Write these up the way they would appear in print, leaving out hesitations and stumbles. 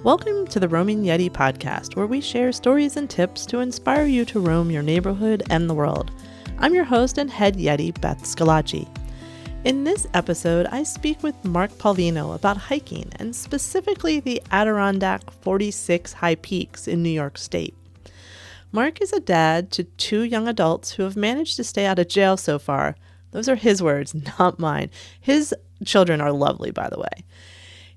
Welcome to the Roaming Yeti podcast, where we share stories and tips to inspire you to roam your neighborhood and the world. I'm your host and head Yeti, Beth Scalacci. In this episode, I speak with Mark Pulvino about hiking, and specifically the Adirondack 46 high peaks in New York State. Mark is a dad to two young adults who have managed to stay out of jail so far. Those are his words, not mine. His children are lovely, by the way.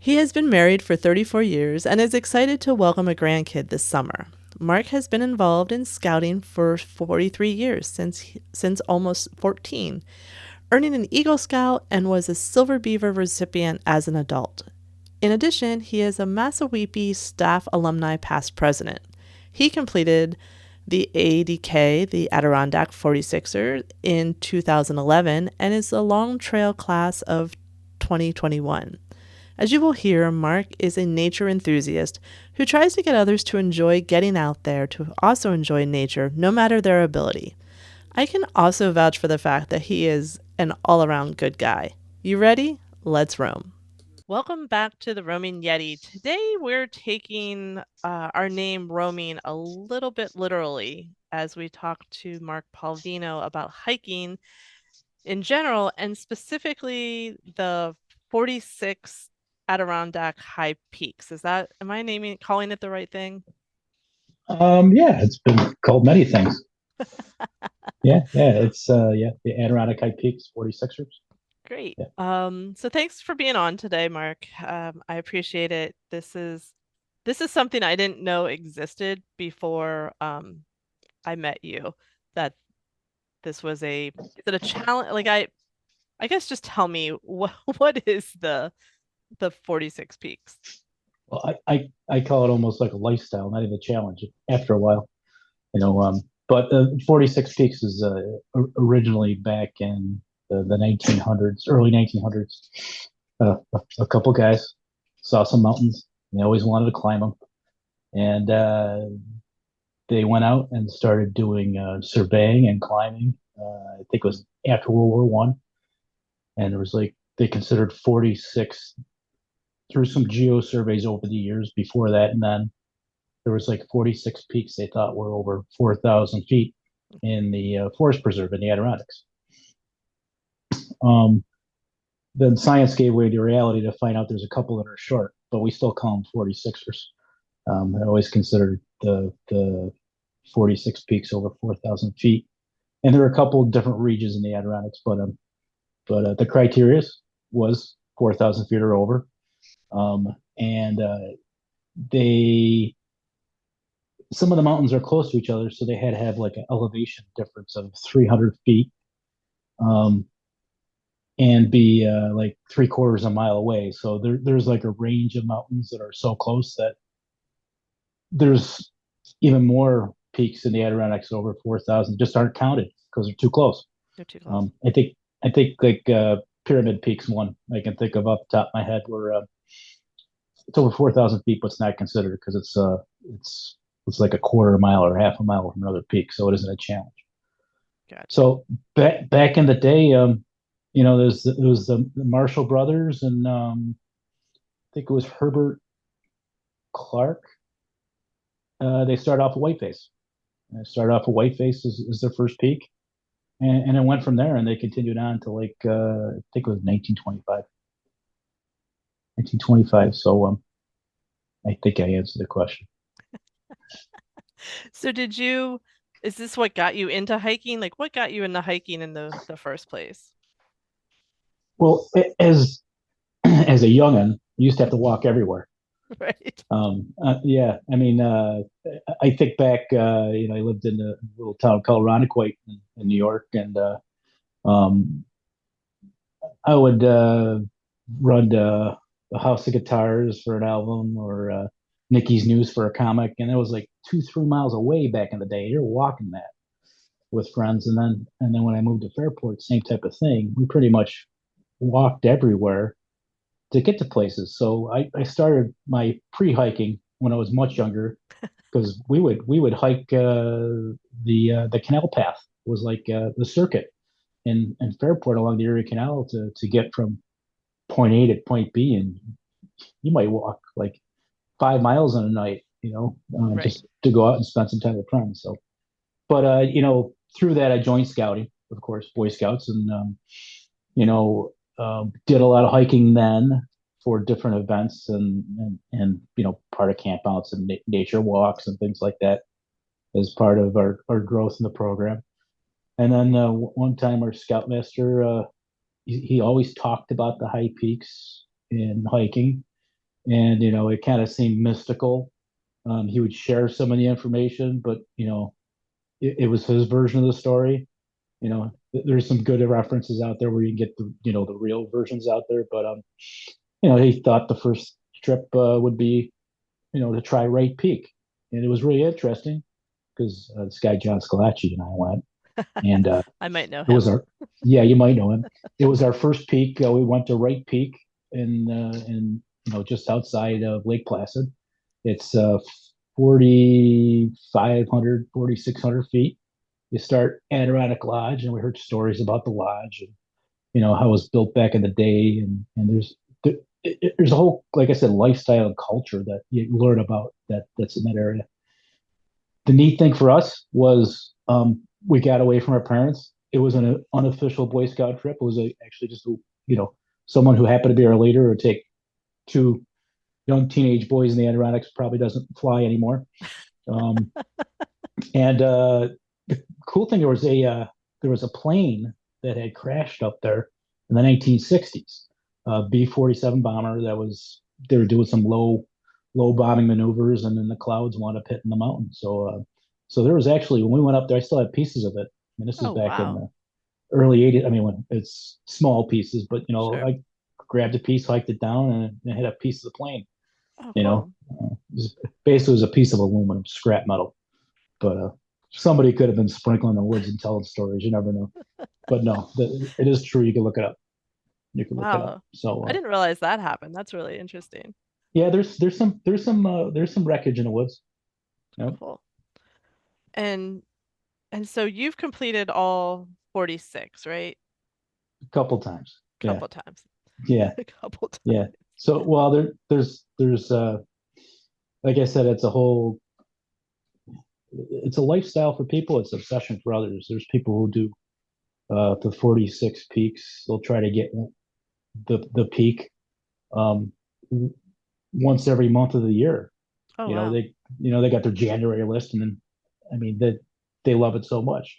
He has been married for 34 years and is excited to welcome a grandkid this summer. Mark has been involved in scouting for 43 years, since almost 14, earning an Eagle Scout and was a Silver Beaver recipient as an adult. In addition, he is a Massawepie Staff Alumni past president. He completed the ADK, the Adirondack 46er, in 2011 and is a long trail class of 2021. As you will hear, Mark is a nature enthusiast who tries to get others to enjoy getting out there to also enjoy nature, no matter their ability. I can also vouch for the fact that he is an all-around good guy. You ready? Let's roam. Welcome back to the Roaming Yeti. Today we're taking our name roaming a little bit literally as we talk to Mark Pulvino about hiking in general and specifically the 46 Adirondack high peaks. Am I calling it the right thing? Yeah, it's been called many things. It's the Adirondack High Peaks 46ers. Great. Yeah. So thanks for being on today, Mark. I appreciate it. This is something I didn't know existed before I met you. That this was is it a challenge? Like I guess just tell me what is the 46 peaks? Well, I call it almost like a lifestyle, not even a challenge. After a while, but the 46 Peaks is originally back in the 1900s, early 1900s. A couple guys saw some mountains. And they always wanted to climb them, and they went out and started doing surveying and climbing. I think it was after World War One, and there was they considered 46 through some geo surveys over the years before that, and then there was 46 peaks they thought were over 4,000 feet in the forest preserve in the Adirondacks. Then science gave way to reality to find out there's a couple that are short, but we still call them 46ers. I always considered the 46 peaks over 4,000 feet, and there are a couple of different regions in the Adirondacks, but the criteria was 4,000 feet or over. And some of the mountains are close to each other, so they had to have an elevation difference of 300 feet, and be 3/4 a mile away. So there's a range of mountains that are so close that there's even more peaks in the Adirondacks over 4,000 just aren't counted because they're too close. They're too close. I think Pyramid Peaks, one I can think of off the top of my head, where it's over 4,000 feet, but it's not considered because it's like a quarter of a mile or half a mile from another peak, so it isn't a challenge. Gotcha. So back in the day, it was the Marshall brothers, and I think it was Herbert Clark. They started off with Whiteface. They started off with Whiteface as their first peak, and it went from there, and they continued on to I think it was 1925. 1925. So I think I answered the question. So is this what got you into hiking? What got you into hiking in the first place? Well, as a young'un, you used to have to walk everywhere. Right. Yeah. I mean, I think back, I lived in a little town called Irondequoit in New York, and I would run to the House of Guitars for an album, or Nikki's News for a comic, and it was 2-3 miles away back in the day. You're walking that with friends, and then when I moved to Fairport, same type of thing. We pretty much walked everywhere to get to places. So I started my pre-hiking when I was much younger, because we would hike the canal path. It was the circuit in Fairport along the Erie Canal to get from point A to point B, and you might walk 5 miles in a night, Right. just to go out and spend some time with friends. So, but through that, I joined scouting, of course, Boy Scouts, and you know, did a lot of hiking then for different events and part of campouts and nature walks and things like that as part of our growth in the program. And then one time our scoutmaster, he always talked about the high peaks in hiking, and it kind of seemed mystical. He would share some of the information, but it was his version of the story. There's some good references out there where you can get the real versions out there, but he thought the first trip would be to try Wright Peak, and it was really interesting because this guy John Scalacci and I went, and I might know it was him. our yeah, you might know him. It was our first peak. We went to Wright Peak in just outside of Lake Placid. It's 4,500, 4,600 feet. You start Adirondack Lodge, and we heard stories about the lodge and how it was built back in the day, and there's a whole, like I said, lifestyle and culture that you learn about that's in that area. The neat thing for us was we got away from our parents. It was an unofficial Boy Scout trip. It was actually just someone who happened to be our leader would take two young teenage boys in the Adirondacks. Probably doesn't fly anymore. Um, and the cool thing, there was a plane that had crashed up there in the 1960s, B-47 bomber they were doing some low bombing maneuvers, and then the clouds wound up hitting the mountain. So there was actually, when we went up there, I still have pieces of it. I mean, this is Oh, back in wow. the early 80s. I mean, when it's small pieces, but Sure. I grabbed a piece, hiked it down, and hit a piece of the plane. Oh, You know, cool. basically it was a piece of aluminum, scrap metal. But somebody could have been sprinkling the woods and telling stories. You never know. But no, it is true. You can look it up. You can look it up. Wow. So I didn't realize that happened. That's really interesting. yeah, there's some wreckage in the woods. Yep. Cool. And so you've completed all 46, right? A couple times. Yeah, Couple times. yeah, A couple yeah. times. So well, there's like I said, it's a lifestyle for people. It's obsession for others. There's people who do the 46 peaks. They'll try to get the peak um, once every month of the year. Oh, You know, wow. they got their January list, and then I mean they love it so much.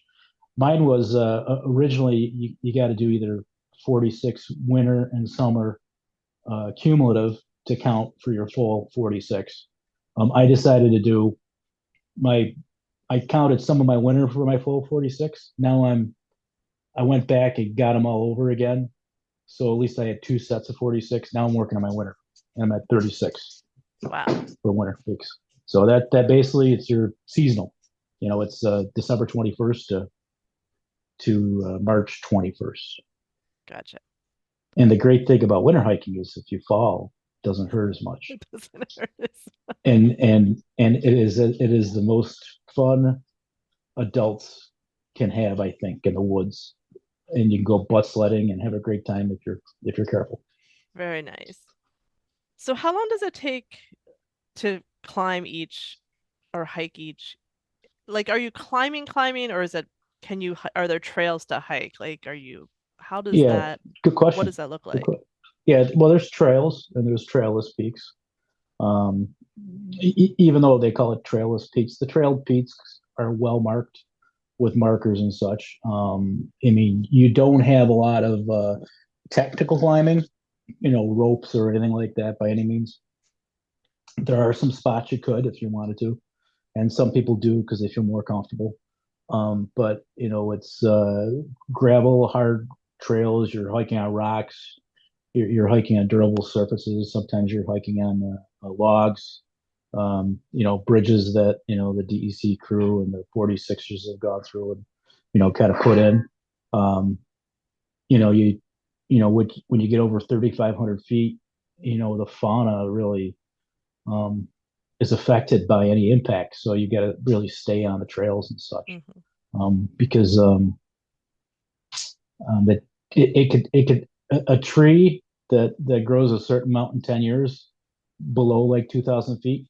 Mine was originally you got to do either 46 winter and summer cumulative to count for your full 46. I decided to do my I counted some of my winter for my full 46. Now I went back and got them all over again. So at least I had two sets of 46. Now I'm working on my winter, and I'm at 36 Wow. for winter weeks. So that basically it's your seasonal. It's December 21st to March 21st. Gotcha. And the great thing about winter hiking is if you fall, it doesn't hurt as much. It doesn't hurt. And it is the most fun adults can have, I think, in the woods. And you can go butt sledding and have a great time if you're careful. Very nice. So how long does it take to climb each or hike each? Like, are you climbing, or are there trails to hike? Like, Yeah, good what question. does that look Good like? question. Yeah, well, there's trails and there's trailless peaks. Um, Even though they call it trailless peaks, the trailed peaks are well marked with markers and such. I mean, you don't have a lot of technical climbing, ropes or anything like that by any means. There are some spots you could if you wanted to, and some people do because they feel more comfortable. But it's gravel, hard trails. You're hiking on rocks. You're hiking on durable surfaces. Sometimes you're hiking on logs. Bridges that the DEC crew and the 46ers have gone through and kind of put in. Um, you when you get over 3,500 feet, the fauna really um, is affected by any impact. So you got to really stay on the trails and such, Hmm. because it could a tree that grows a certain amount in 10 years below like 2,000 feet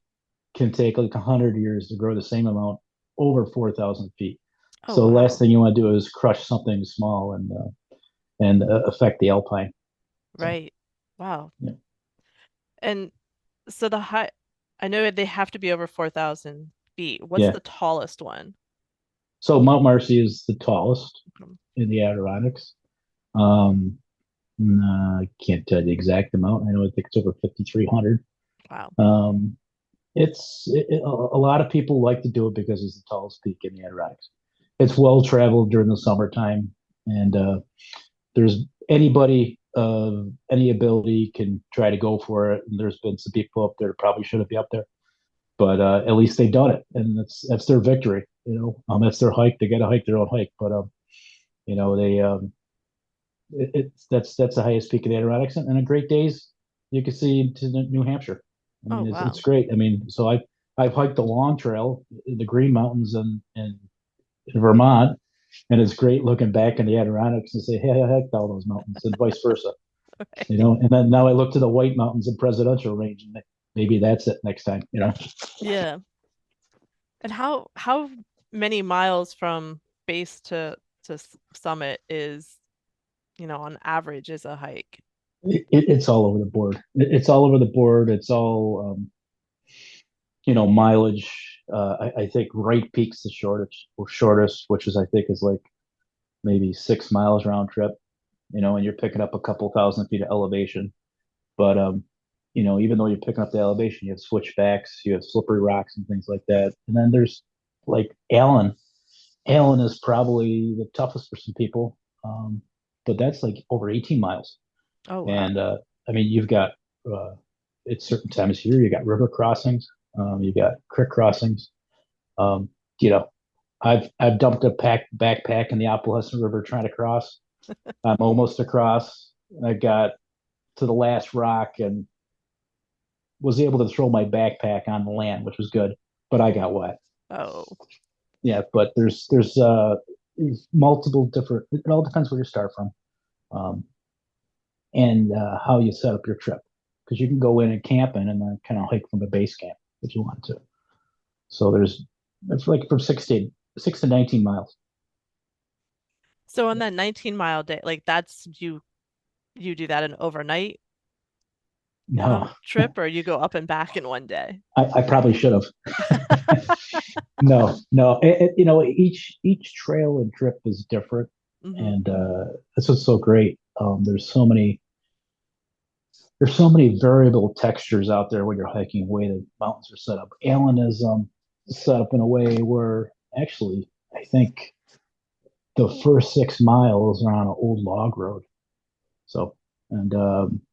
can take like 100 years to grow the same amount over 4,000 feet. Oh, So the last wow. thing you want to do is crush something small and affect the alpine. So Right. Wow. yeah, And so the high, I know they have to be over 4,000 feet. What's yeah. the tallest one? So Mount Marcy is the tallest Mhm. in the Adirondacks. Um, I can't tell you the exact amount. I know I think it's over 5,300. Wow. Um, a lot of people like to do it because it's the tallest peak in the Adirondacks. It's well traveled during the summertime, and there's anybody of any ability can try to go for it. And there's been some people up there that probably shouldn't be up there, but at least they done it, and that's their victory. That's their hike. They got to hike their own hike, but they it's that's the highest peak of the Adirondacks, and on great days you can see to New Hampshire. I Oh, mean, it's wow. great. I mean, so I've hiked the long trail in the Green Mountains and in Vermont, and it's great looking back in the Adirondacks and say, hey, I hiked all those mountains, and vice versa. Right. And then now I look to the White Mountains and Presidential Range, and maybe that's it next time. Yeah. And how many miles from base to summit is, on average is a hike? It's all over the board. It's all over the board. It's all mileage. I think Wright Peak's the shortest, which is I think is like maybe 6 miles round trip. And you're picking up a couple thousand feet of elevation. But even though you're picking up the elevation, you have switchbacks, you have slippery rocks and things like that. And then there's like Allen. Allen is probably the toughest for some people, but that's like over 18 miles. Oh, wow. And I mean, you've got uh, at certain times of year, you got river crossings, you got creek crossings. Um, you know, I've dumped a backpack in the Appalachian River trying to cross. I'm almost across. I got to the last rock and was able to throw my backpack on the land, which was good, but I got wet. Oh, Yeah, but there's multiple different. It all depends where you start from, and how you set up your trip, because you can go in and camp in and then kind of hike from the base camp if you want to. So it's like from 6 to 19 miles. so on that 19-mile day, like that's you do that an overnight No, trip, or you go up and back in one day? I probably should have. No. Each trail and trip is different, Hmm. and that's what's so great. There's so many variable textures out there when you're hiking the way the mountains are set up. Allen is set up in a way where actually I think the first 6 miles are on an old log road. So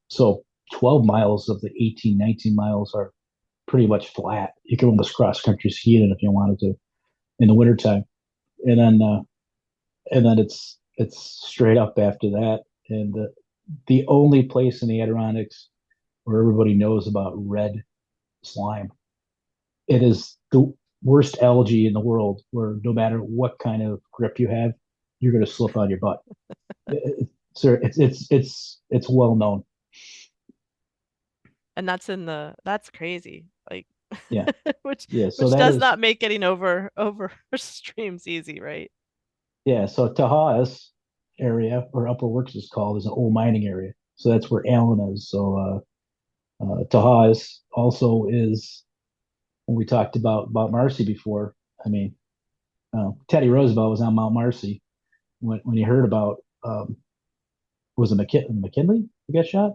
so 12 miles of the 18, 19 miles are pretty much flat. You can almost cross country ski it if you wanted to in the wintertime. And then it's straight up after that. And the only place in the Adirondacks where everybody knows about red slime. It is the worst algae in the world where no matter what kind of grip you have, you're going to slip on your butt. It's well known. And that's crazy. Like Yeah. which Yeah. So which that does is, not make getting over streams easy, right? yeah. So Taha's area, or Upper Works is called, is an old mining area. So that's where Allen is. So Taha's also is, when we talked about Marcy before. I mean, Teddy Roosevelt was on Mount Marcy when he heard about, was it McKinley who got shot?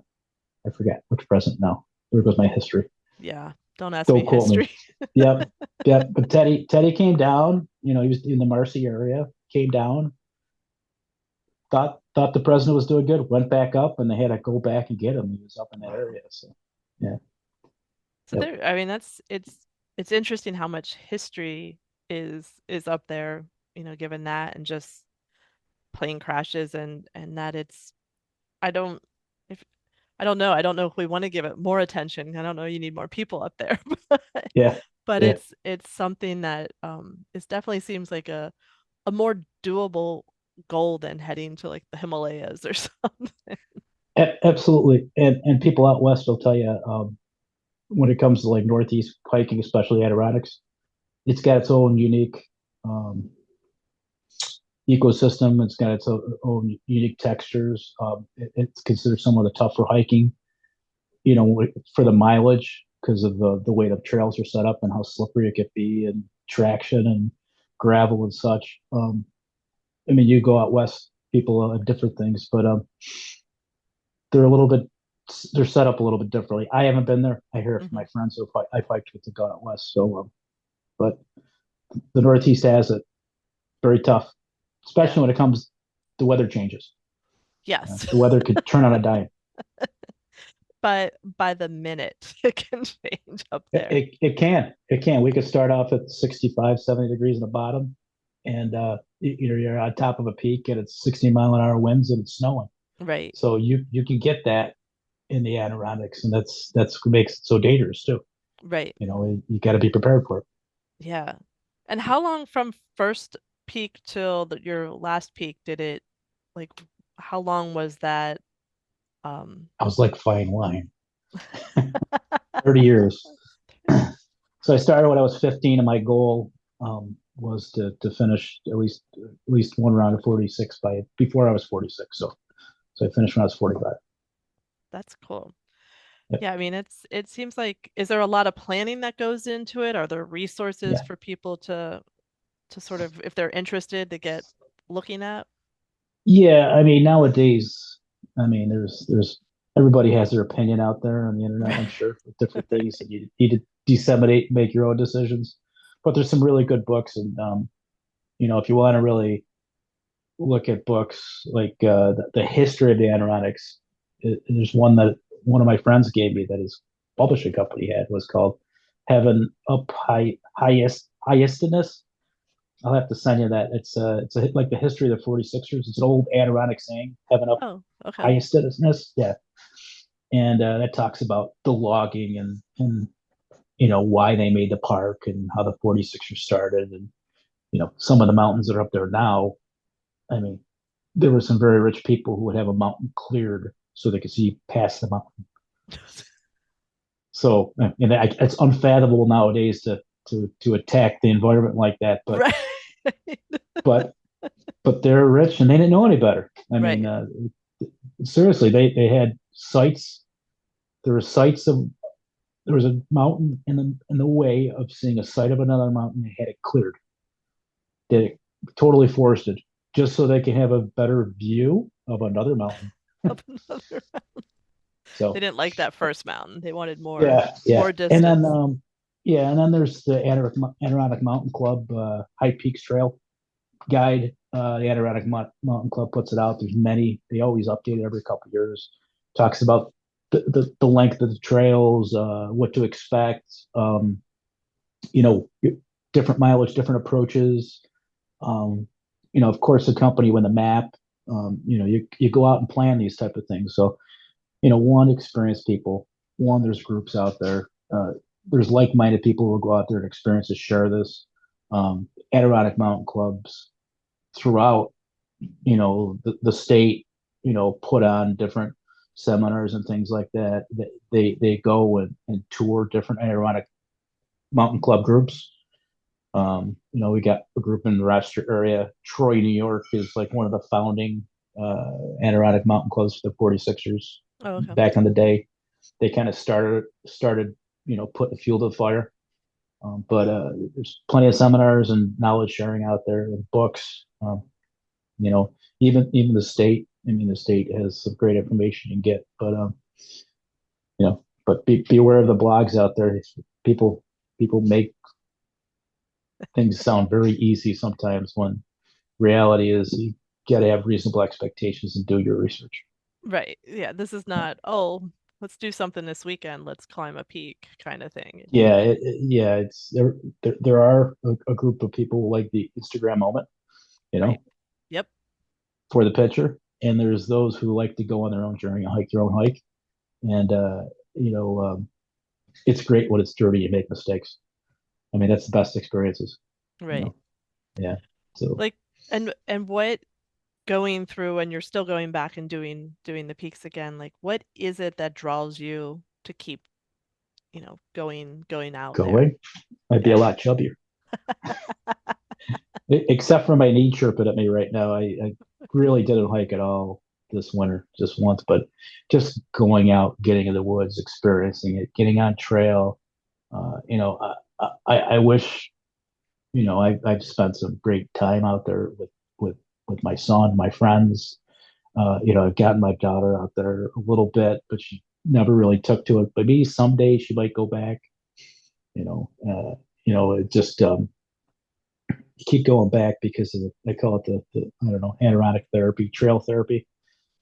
I forget which president now. There goes my history. Yeah. Don't ask me Don't quote me. history. Yep, yep. But Teddy came down. He was in the Marcy area. Came down. Thought the president was doing good. Went back up, and they had to go back and get him. He was up in that Wow. area. So yeah, So yep, there, I mean, it's interesting how much history is up there, given that and just plane crashes and that it's I don't if I don't know. I don't know if we want to give it more attention. I don't know, you need more people up there. But yeah, but yeah. it's something that it definitely seems like a more doable goal than heading to like the Himalayas or something. Absolutely. And people out west will tell you, when it comes to like Northeast hiking, especially Adirondacks, it's got its own unique um, ecosystem. It's got its own unique textures. It's considered some of the tougher hiking, for the mileage because of the way the trails are set up and how slippery it could be and traction and gravel and such. I mean, you go out west, people have different things, but they're a little bit they're set up a little bit differently. I haven't been there. I hear it from Hmm. my friends who I fight with to go out west. So, but the Northeast has it very tough, Yeah. especially when it comes the weather changes. Yes. The weather could turn on a dime. But by the minute, it can change up It, there. it, it can. It can. We could start off at 65, 70 degrees in the bottom, and you're on top of a peak and it's 60-mile-an-hour winds and it's snowing. Right. So you can get that in the Adirondacks, and that's what makes it so dangerous too. Right. You got to be prepared for it. Yeah. And how long from first peak till your last peak did it like how long was that I was like fine wine, 30 years. So I started when I was 15, and my goal was to finish at least one round of 46 by before I was 46. So I finished when I was 45. that's cool. Yep. Yeah, I mean it seems like is there a lot of planning that goes into it? Are there resources Yeah. for people to sort of if they're interested to get looking at? Yeah. I mean, nowadays, I mean, there's everybody has their opinion out there on the internet, I'm sure, with different things, and you need to disseminate, make your own decisions. But there's some really good books, and if you want to really look at books like the history of the Adirondacks, there's one that one of my friends gave me that his publishing company had was called Heaven Up Highestiness. I'll have to send you that. Like the history of the 46ers. It's an old Adirondack saying, Heaven Up Oh, okay. Highestiness. Yeah. And that talks about the logging and why they made the park and how the 46ers started and some of the mountains that are up there now. I mean, there were some very rich people who would have a mountain cleared so they could see past the mountain. So, it's unfathomable nowadays to attack the environment like that. But Right. but but they're rich and they didn't know any better. I mean, Right. seriously, they had sites. There were sites of there was a mountain in the way of seeing a site of another mountain. They had it cleared. They totally forested just so they can have a better view of another mountain. Up another. They So didn't like that first mountain. They wanted yeah, more and then distance. there's the Adirondack Mountain Club High Peaks Trail guide. The Adirondack Mountain Club puts it out. There's many. They always update it every couple of years. Talks about the length of the trails, what to expect. You know, different mileage, different approaches. Um, of course, the company when the map. You go out and plan these type of things. So one, experienced people. One, there's groups out there. There's like-minded people who will go out there and experience and share this. Adirondack mountain clubs throughout, the state, put on different seminars and things like that. They go and tour different Adirondack mountain club groups. We got a group in the Rochester area. Troy, New York is like one of the founding Adirondack mountain clubs for the 46ers Oh, okay. back in the day. They kind of started putting fuel to the fire. But there's plenty of seminars and knowledge sharing out there and books. You know, even the state. I mean, the state has some great information you can get, but be aware of the blogs out there. People make things sound very easy sometimes when reality is you got to have reasonable expectations and do your research. Right. Yeah, this is not, oh, let's do something this weekend. Let's climb a peak kind of thing. Yeah, yeah. It's there are a group of people who like the Instagram moment, you Right. know, Yep. for the picture, and there's those who like to go on their own journey and hike their own hike. And you know, it's great when it's dirty and make mistakes. I mean, that's the best experiences. You Right. know, yeah. So Like and what going through and you're still going back and doing the peaks again, like what is it that draws you to keep going out there? Going, I'd be a lot chubbier. Except for my knee chirping at me right now. I really didn't hike at all this winter, just once, but just going out, getting in the woods, experiencing it, getting on trail. I wish, I've spent some great time out there with, with my son, my friends. I've gotten my daughter out there a little bit, but she never really took to it. But maybe someday she might go back, it just, keep going back because of I call it the I don't know, Adirondack therapy, trail therapy,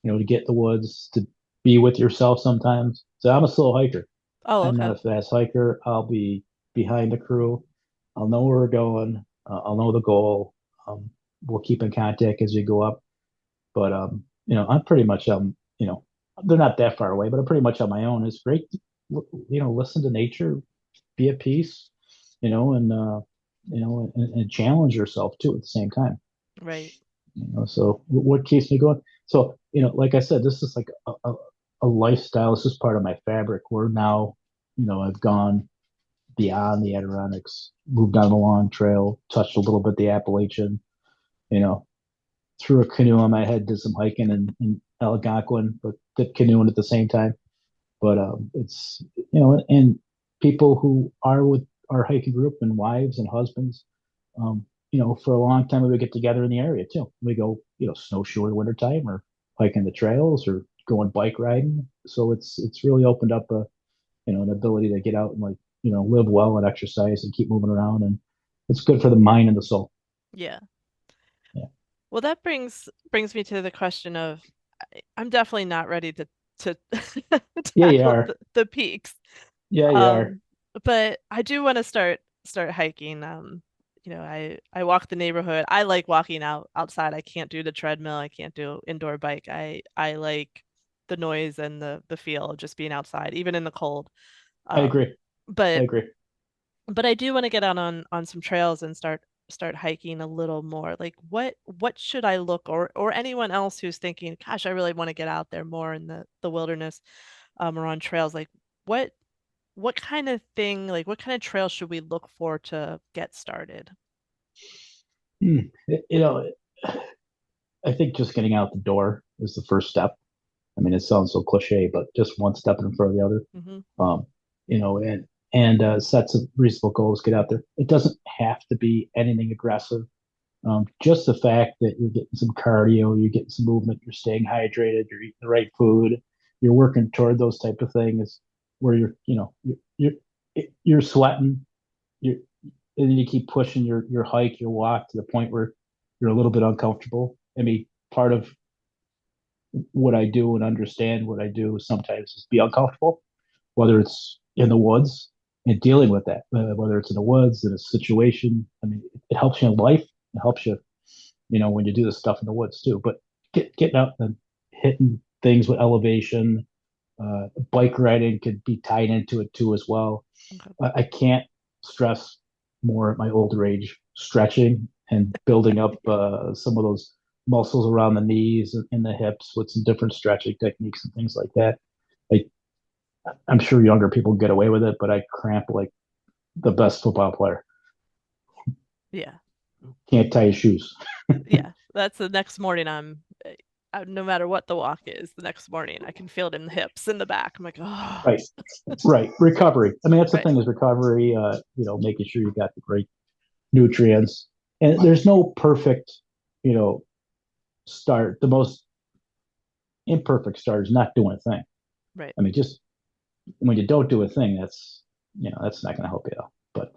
to get in the woods, to be with yourself sometimes. So I'm a slow hiker. Oh, I'm not okay. a fast hiker. I'll be behind the crew. I'll know where we're going. I'll know the goal. We'll keep in contact as we go up. But I'm pretty much they're not that far away, but I'm pretty much on my own. It's great, listen to nature, be at peace, and challenge yourself too at the same time. Right. So what keeps me going? So, like I said, this is like a lifestyle. This is part of my fabric. Where now, I've gone beyond the Adirondacks, moved down the long trail, touched a little bit the Appalachian, you know, threw a canoe on my head, did some hiking in Algonquin, but did canoeing at the same time. But it's, and people who are with our hiking group and wives and husbands, for a long time we would get together in the area too. We go, snowshoe in the wintertime or hiking the trails or going bike riding. So it's really opened up an ability to get out and live well and exercise and keep moving around. And it's good for the mind and the soul. Yeah. Yeah. Well, that brings me to the question of I'm definitely not ready to Yeah, you tackle are. the peaks. Yeah, you are. Um, but I do want to start hiking. I walk the neighborhood. I like walking outside. I can't do the treadmill. I can't do indoor bike. I like the noise and the feel of just being outside, even in the cold. I Um, agree. I but agree. but I do want to get out on some trails and start hiking a little more. Like what should I look or anyone else who's thinking, gosh, I really want to get out there more in the wilderness or on trails. Like what what kind of thing, like what kind of trail should we look for to get started? Hmm. I think just getting out the door is the first step. I mean, it sounds so cliche, but just one step in front of the other. Hmm. Um, and set some reasonable goals. Get out there. It doesn't have to be anything aggressive. Just the fact that you're getting some cardio, you're getting some movement, you're staying hydrated, you're eating the right food, you're working toward those type of things where you're sweating, you're and then you keep pushing your hike, your walk to the point where you're a little bit uncomfortable. I mean, part of what I do and understand what I do sometimes is be uncomfortable, whether it's in the woods and dealing with that, whether it's in the woods in a situation. I mean, it helps you in life. It helps you, when you do this stuff in the woods too. But getting out and hitting things with elevation, bike riding could be tied into it too as well. Okay. I can't stress more at my older age stretching and building up some of those muscles around the knees and the hips with some different stretching techniques and things like that. Like I'm sure younger people get away with it, but I cramp like the best football player. Yeah. Can't tie his shoes. Yeah. That's the next morning no matter what the walk is, the next morning I can feel it in the hips, in the back. I'm like, oh, Right, right. Recovery. I mean, that's the right. thing is recovery. Making sure you got the great nutrients, and there's no perfect, you know, start. The most imperfect start is not doing a thing. Right. I mean, just when you don't do a thing, that's not going to help you out. But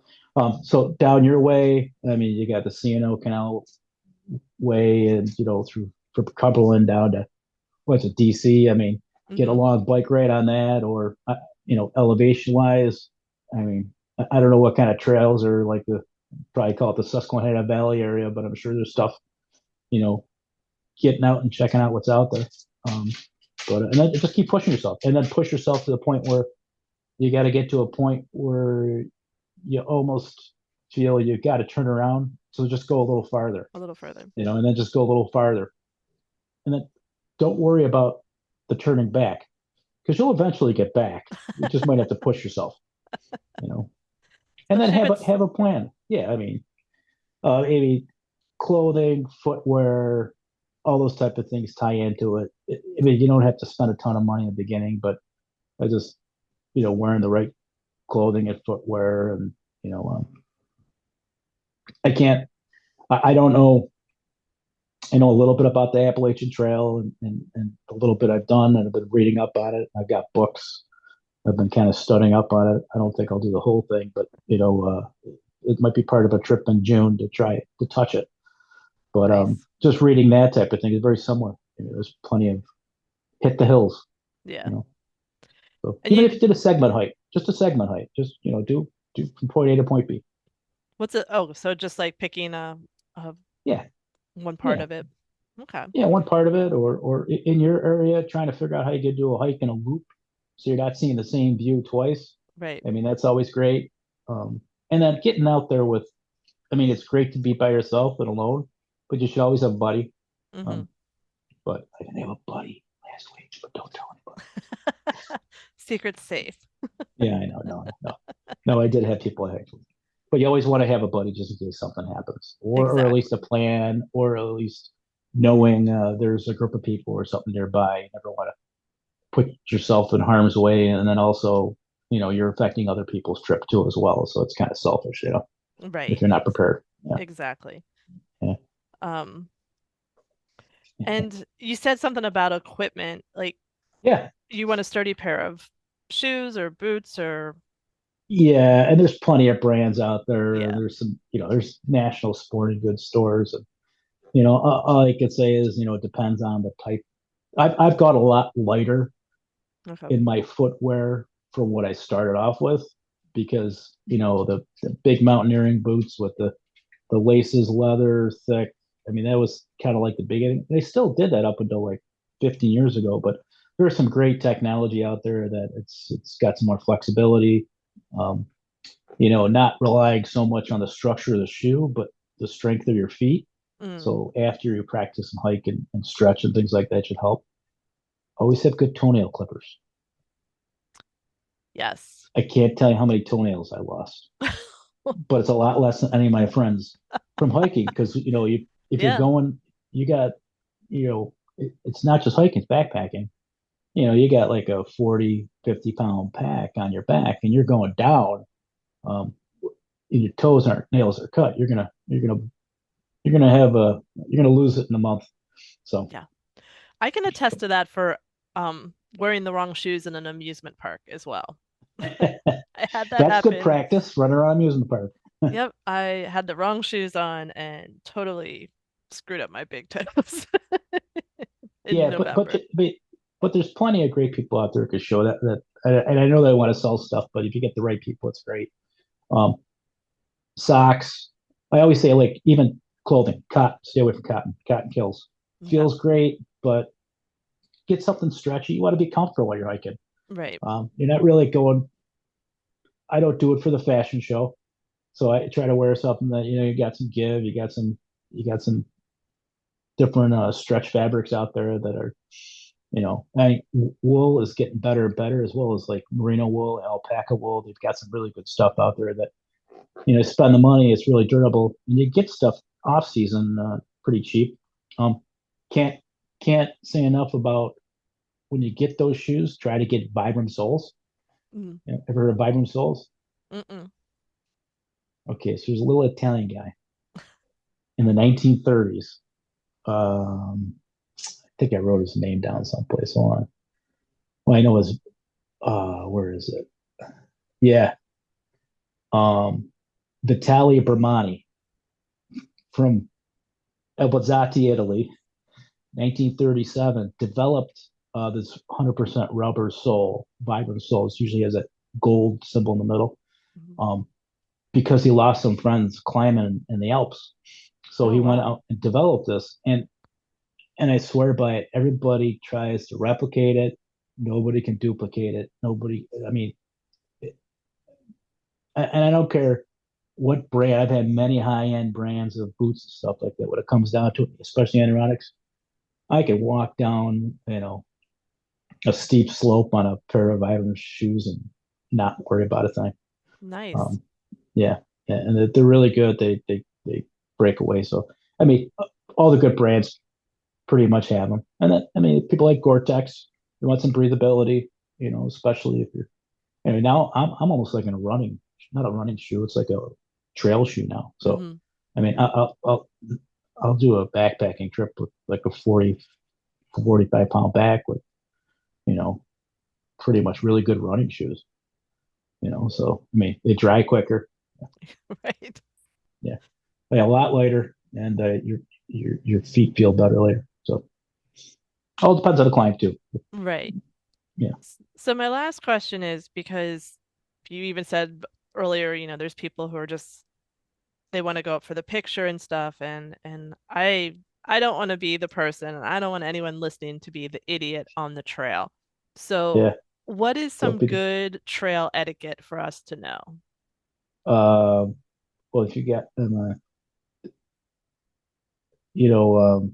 so down your way, I mean, you got the CNO Canal way, and through from Cumberland down to what's it, DC. I mean, get a Hmm. long bike ride on that, or elevation wise. I mean, I don't know what kind of trails are like the probably call it the Susquehanna Valley area, but I'm sure there's stuff, you know, getting out and checking out what's out there. Um, but and then just keep pushing yourself, and then push yourself to the point where you got to get to a point where you almost feel you got to turn around. So just go a little farther, A little further. and then just go a little farther, and then don't worry about the turning back because you'll eventually get back. You just might have to push yourself. you know, and then Especially if it's have a plan. Yeah, I mean, maybe clothing, footwear, all those type of things tie into it. I mean, you don't have to spend a ton of money in the beginning, but I just, wearing the right clothing and footwear, and you know, I can't, I don't know. I know a little bit about the Appalachian Trail, and a little bit I've done, and I've been reading up on it. I've got books. I've been kind of studying up on it. I don't think I'll do the whole thing, but it might be part of a trip in June to try to touch it. But nice. just reading that type of thing is very similar. There's plenty of hit the hills. Yeah. You know, so And even you, if you did a segment hike, just a segment hike, just do from point A to point B. what's it? Oh, so just like picking a Yeah, one part yeah, of it. Okay. yeah. One part of it, or in your area, trying to figure out how you could do a hike in a loop, so you're not seeing the same view twice. Right. I mean, that's always great. And then getting out there with, I mean, it's great to be by yourself and alone, but you should always have a buddy. Mm-hmm. Um, but I didn't have a buddy last week, but don't tell anybody. Secret's safe. Yeah, I know. No, I did have people actually. But you always want to have a buddy just in case something happens, or at least a Exactly. plan, or at least knowing there's a group of people or something nearby. You never want to put yourself in harm's way, and then also, you're affecting other people's trip too as well. So it's kind of selfish, if Right. you're not prepared. Yeah, Exactly. yeah, Um, and you said something about equipment, like yeah, you want a sturdy pair of shoes or boots or yeah. And there's plenty of brands out there. yeah. There's some, there's national sporting goods stores, and all I could say is, it depends on the type. I've got a lot lighter Okay. in my footwear from what I started off with, because the big mountaineering boots with the laces, leather, thick. I mean, that was kind of like the beginning. They still did that up until like 15 years ago, but there's some great technology out there that it's got some more flexibility. Um, not relying so much on the structure of the shoe, but the strength of your feet. Mm, So after you practice and hike and stretch and things like that should help. Always have good toenail clippers. yes. I can't tell you how many toenails I lost, but it's a lot less than any of my friends from hiking, because if you're Yeah. going, you got it's not just hiking, it's backpacking. You got like a 40-50 pound pack on your back, and you're going down. Um, and your toes aren't nails are cut. You're gonna lose it in a month. So Yeah. I can attest to that for wearing the wrong shoes in an amusement park as well. I had that that's good happen. practice. Running around amusement park. Yep, I had the wrong shoes on and totally screwed up my big toes in Yeah, but but November. but but there's plenty of great people out there who could show and I know they want to sell stuff, but if you get the right people, it's great. Um, Socks. I always say, like, even clothing, cotton. Stay away from cotton. Cotton kills. Okay. Feels great, but get something stretchy. You want to be comfortable while you're hiking. Right. You're not really going. I don't do it for the fashion show, so I try to wear something that you got some give. You got some different stretch fabrics out there that are I think wool is getting better and better, as well as like merino wool, alpaca wool. They've got some really good stuff out there that spend the money. It's really durable, and you get stuff off season pretty cheap. Um, can't can't say enough about when you get those shoes. Try to get Vibram soles. Mm. Ever heard of Vibram soles? Mm-mm. Okay, so there's a little Italian guy in the 1930s. I think I wrote his name down someplace. Hold on. Well, I know his. Where is it? Yeah, Vitali Bermani from Elbazzati, Italy, 1937, developed this 100% rubber sole, Vibram sole. It usually has a gold symbol in the middle, Mhm. um, because he lost some friends climbing in the Alps. So Oh he went wow. out and developed this, and I swear by it. Everybody tries to replicate it. Nobody can duplicate it. Nobody. I mean, and I don't care what brand. I've had many high end brands of boots and stuff like that. When it comes down to it, especially Adirondacs, I could walk down, a steep slope on a pair of Ivan shoes and not worry about a thing. Nice. Um, yeah, yeah, and they're really good. They break away. So I mean, all the good brands pretty much have them. And then I mean, people like Gore-Tex, you want some breathability, especially if you're. I mean, now I'm almost like in a running, not a running shoe. It's like a trail shoe now. So Hmm. I mean, I'll do a backpacking trip with like a 45 pound back with, you know, pretty much really good running shoes. So I mean, they dry quicker. Right. Yeah, a lot lighter, and your feet feel better later. So all depends on the client too. Right. Yeah, So my last question is because you even said earlier, there's people who are just they want to go up for the picture and stuff and I don't want to be the person and I don't want anyone listening to be the idiot on the trail. yeah. So what is Don't some be. good trail etiquette for us to know? Um, well, if you get them, you know,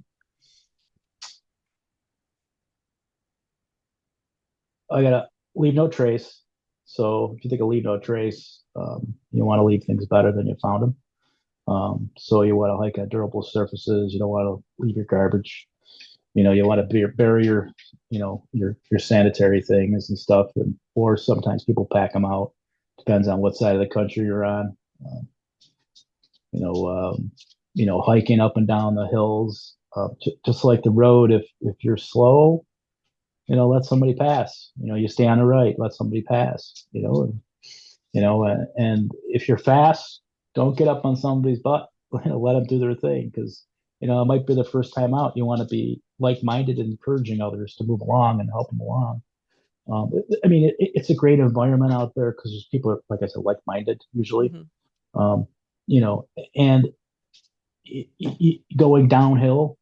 I gotta leave no trace. So if you think of leave no trace, you want to leave things better than you found them. So you want to hike on durable surfaces. You don't want to leave your garbage. You want to bury your, your sanitary things and stuff. Or sometimes people pack them out. Depends on what side of the country you're on. Um, you know, um, hiking up and down the hills. Just like the road, if you're slow, let somebody pass. You stay on the right, let somebody pass. And if you're fast, don't get up on somebody's butt. Let them do their thing because it might be the first time out. You want to be like-minded and encouraging others to move along and help them along. I mean, it's a great environment out there because people are, like I said, like-minded usually. Hmm. Um, you know, and going downhill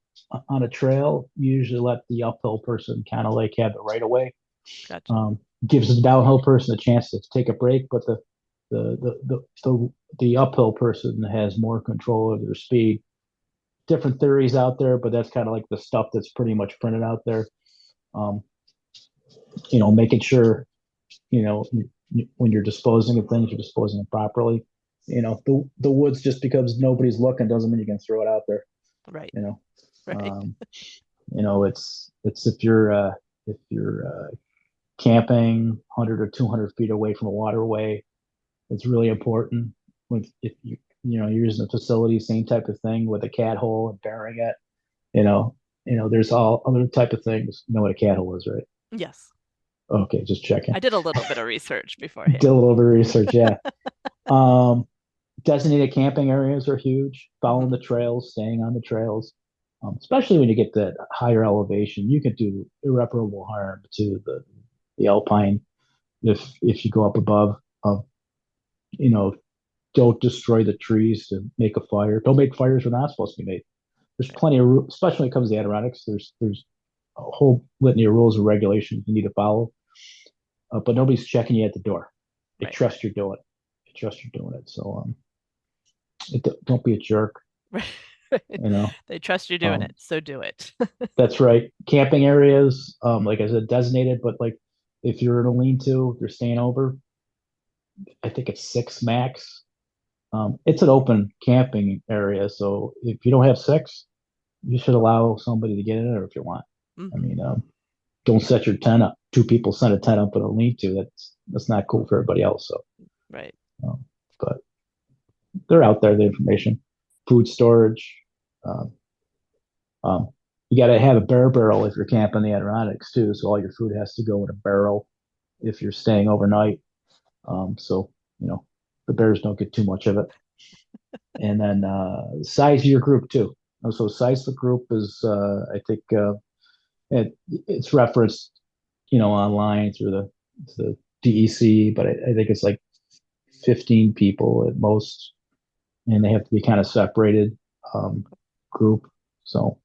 on a trail, you usually let the uphill person kind of like have the right of way. Gotcha. Um, Gives the downhill person a chance to take a break, but the uphill person has more control of their speed. Different theories out there, but that's kind of like the stuff that's pretty much printed out there. Um, Making sure when you're disposing of things, you're disposing them properly. The woods just because nobody's looking doesn't mean you can throw it out there. Right. You know, Right. um, it's if you're camping 100 or 200 feet away from a waterway, it's really important. If you're using a facility, same type of thing with a cat hole and burying it. You know, there's all other type of things. You know what a cat hole is, right? Yes. Okay, just checking. I did a little bit of research Did a beforehand. little bit of research, yeah. Um, Designated camping areas are huge. Following Hmm. the trails, staying on the trails, especially when you get that higher elevation, you can do irreparable harm to the alpine if you go up above. You know, don't destroy the trees to make a fire. Don't make fires where they're not supposed to be made. There's Right. plenty of, especially when it comes to the Adirondacks. There's a whole litany of rules and regulations you need to follow, but nobody's checking you at the door. They Right. trust you're doing it. They trust you're doing it. So don't be a jerk. Right. You know, They trust you're doing um, it, so do it. that's right. Camping areas, like I said, designated, but like if you're in a lean-to, if you're staying over, I think it's six max. It's an open camping area, so if you don't have six, you should allow somebody to get in there if you want. I Hmm. mean, don't set your tent up. Two people set a tent up in a lean-to. That's not cool for everybody else. So, Right. um, but they're out there. The information, food storage. Um, um, you got to have a bear barrel if you're camping the Adirondacks too. So all your food has to go in a barrel if you're staying overnight. So the bears don't get too much of it. And then size of your group too. So size of the group is, I think, it's referenced, online through the DEC, but I think it's like 15 people at most, and they have to be kind of separated group. So,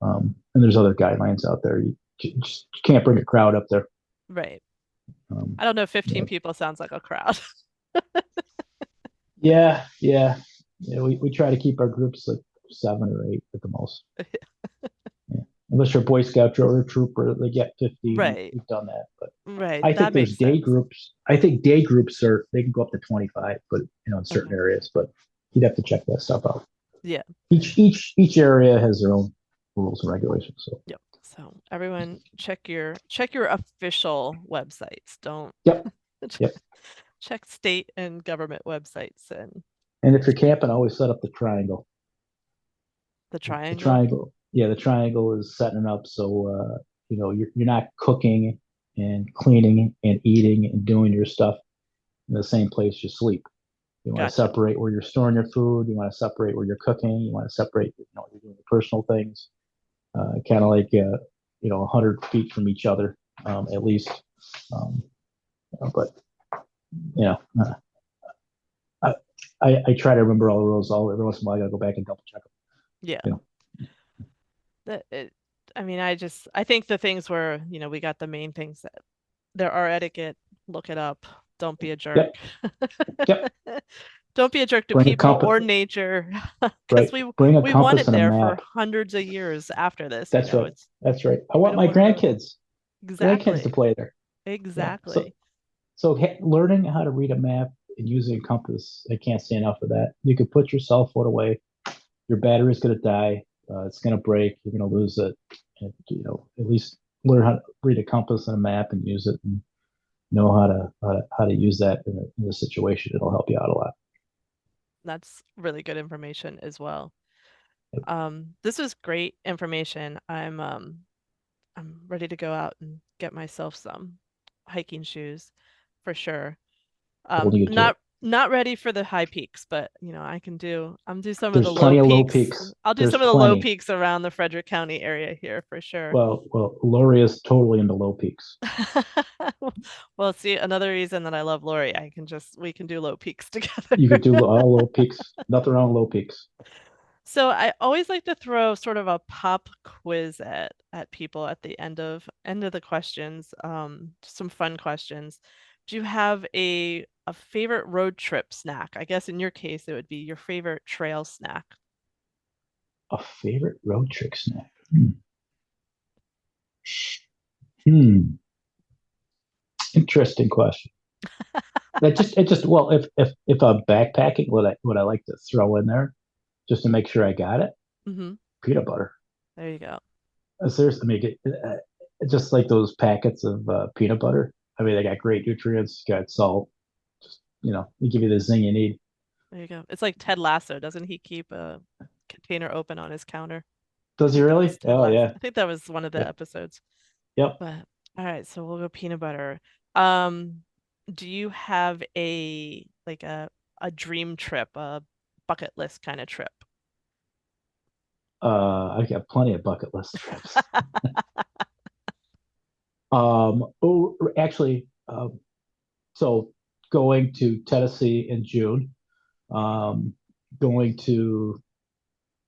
and there's other guidelines out there. You can't bring a crowd up there. Right. Um, I don't know, 15 yeah, people sounds like a crowd. yeah. We try to keep our groups like 7 or 8 at the most. Yeah. Unless you're a Boy Scout or a trooper, they get 50. Right. We've done that, but Right. I think That there's makes day sense. groups. I think day groups are they can go up to 25, but in certain Okay. areas. But you'd have to check that stuff out. Yeah. Each area has their own rules and regulations. So Yep. So everyone check your official websites. Don't yep, yep. check state and government websites and And if you're camping, always set up the triangle. the The triangle. triangle, yeah, the triangle is setting up so you're not cooking and cleaning and eating and doing your stuff in the same place you sleep. You want to Gotcha. separate where you're storing your food. You want to separate where you're cooking. You want to separate, you're doing the personal things, kind of like, 100 feet from each other, at least. Um, but, you know, I, I try to remember all the rules. Every once in a while, I got to go back and double check them. Yeah. You know, That it, I mean, I think the things where, we got the main things that there are etiquette, look it up. Don't be a jerk. yep, yep. Don't be a jerk to Bring a people compass, or nature because right? we Bring a we want compass it and a there for map. hundreds of years after this, That's right. it's That's right. I we want don't my want to ruin it. grandkids to Exactly. play there. Yeah. Exactly. So learning how to read a map and using a compass, I can't say enough of that. You could put your cell phone away. Your battery's going to die. It's going to break. You're going to lose it. And, at least learn how to read a compass and a map and use it and know how to use that in a situation. It'll help you out a lot. That's really good information as well. This was great information. I'm ready to go out and get myself some hiking shoes for sure. Holding you to it. Not ready for the high peaks, but I'm do some of There's the low plenty of low peaks. peaks. I'll do There's some of the low plenty. peaks around the Frederick County area here for sure. Well, Lori is totally into low peaks. Well, see, another reason that I love Lori, we can do low peaks together. You could do all low peaks. Nothing wrong with low peaks. So I always like to throw sort of a pop quiz at people at the end of the questions, just some fun questions. Do you have a favorite road trip snack? I guess in your case it would be your favorite trail snack. A favorite road trip snack. Hmm. Interesting question. It just well, if I'm backpacking, what I like to throw in there just to make sure I got it, Hmm. peanut butter. There you go. Seriously, I mean, just like those packets of peanut butter. I mean, they got great nutrients, got salt. Just they give you the zing you need. There you go. It's like Ted Lasso. Doesn't he keep a container open on his counter? I Does he think that was really? Ted Oh Lasso. yeah, I think that was one of the yeah, episodes. yep. But all right, so we'll go peanut butter. Um, do you have a dream trip, a bucket list kind of trip? I've got plenty of bucket list trips. Actually, so going to Tennessee in June, um, going to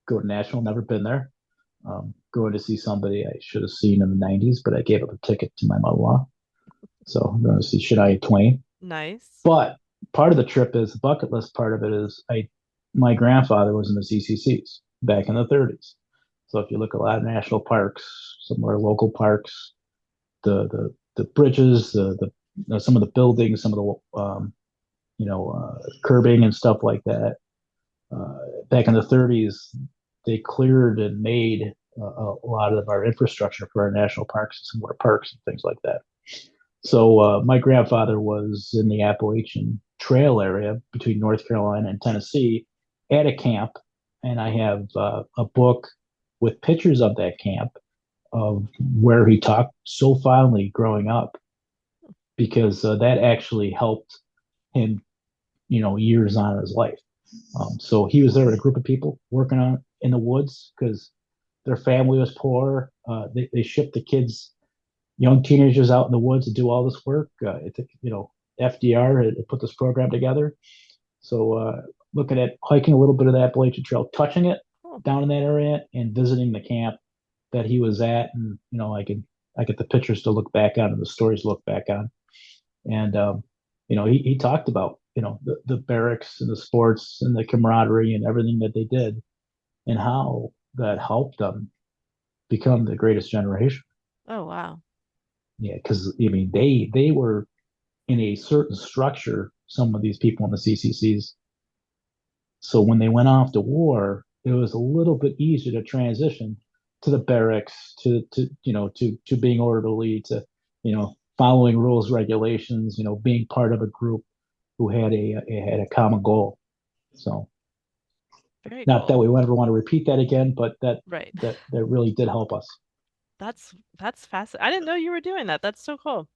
go to Nashville, never been there. Going to see somebody I should have seen in the '90s, but I gave up a ticket to my mother-in-law. So I'm going to see Shania Twain. Nice. But part of the trip is the bucket list. Part of it is my grandfather was in the CCCs back in the '30s. So if you look at a lot of national parks, some of our local parks, the bridges, some of the buildings, some of the curbing and stuff like that. Back in the '30s, they cleared and made a lot of our infrastructure for our national parks and some of our parks and things like that. So my grandfather was in the Appalachian Trail area between North Carolina and Tennessee at a camp, and I have a book with pictures of that camp of where he talked so fondly growing up because that actually helped him, years on in his life. So he was there with a group of people working on in the woods because their family was poor. They shipped the kids, young teenagers, out in the woods to do all this work. FDR had put this program together. So looking at hiking a little bit of the Appalachian Trail, touching it Oh, down in that area, and visiting the camp that he was at, and I get the pictures to look back on and the stories to look back on. And he talked about the barracks and the sports and the camaraderie and everything that they did and how that helped them become the greatest generation. Oh, wow. Yeah, because I mean they were in a certain structure. Some of these people in the CCCs. So when they went off to war, it was a little bit easier to transition to the barracks, to being orderly, to following rules, regulations, being part of a group who had a common goal. So Very not that cool. we ever want to repeat that again, but Right. that really did help us. That's fascinating. I didn't know you were doing that. That's so cool.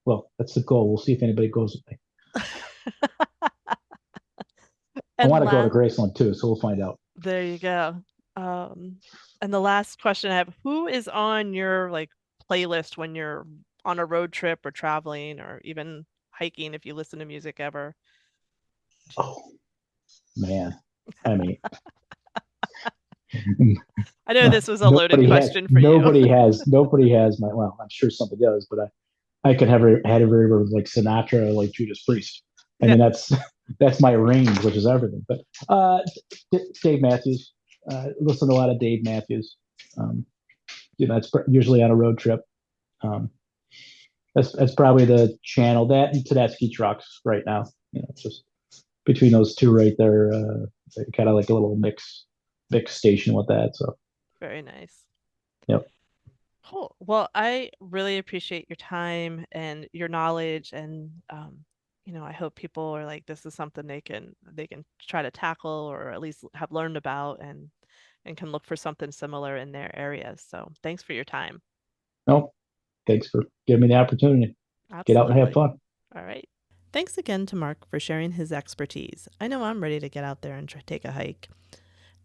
Well, that's the goal. We'll see if anybody goes with me. I And want to go to Graceland too, so we'll find out. there you go. And the last question I have, who is on your like playlist when you're on a road trip or traveling or even hiking if you listen to music ever? Oh man, I mean, I know this was a loaded question for you. nobody has my. Well, I'm sure somebody does, but I could have had a river like Sinatra, like Judas Priest. I Yeah, mean, that's my range, which is everything. But Dave Matthews, listen to a lot of Dave Matthews. Um, that's usually on a road trip. Um, that's probably the channel, that and Tedeschi trucks right now. It's just between those two right there, kind of like a little mix station with that. So very nice. yep. Cool. Well, I really appreciate your time and your knowledge, and I hope people are like, this is something they can try to tackle or at least have learned about and can look for something similar in their areas. So thanks for your time. No, thanks for giving me the opportunity. Get out and have Absolutely. fun. All right. Thanks again to Mark for sharing his expertise. I know I'm ready to get out there and take a hike.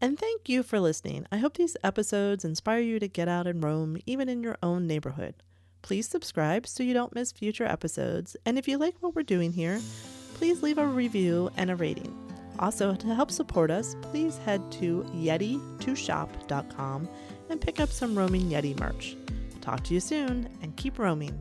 And thank you for listening. I hope these episodes inspire you to get out and roam, even in your own neighborhood. Please subscribe so you don't miss future episodes. And if you like what we're doing here, please leave a review and a rating. Also, to help support us, please head to yeti2shop.com and pick up some Roaming Yeti merch. Talk to you soon and keep roaming.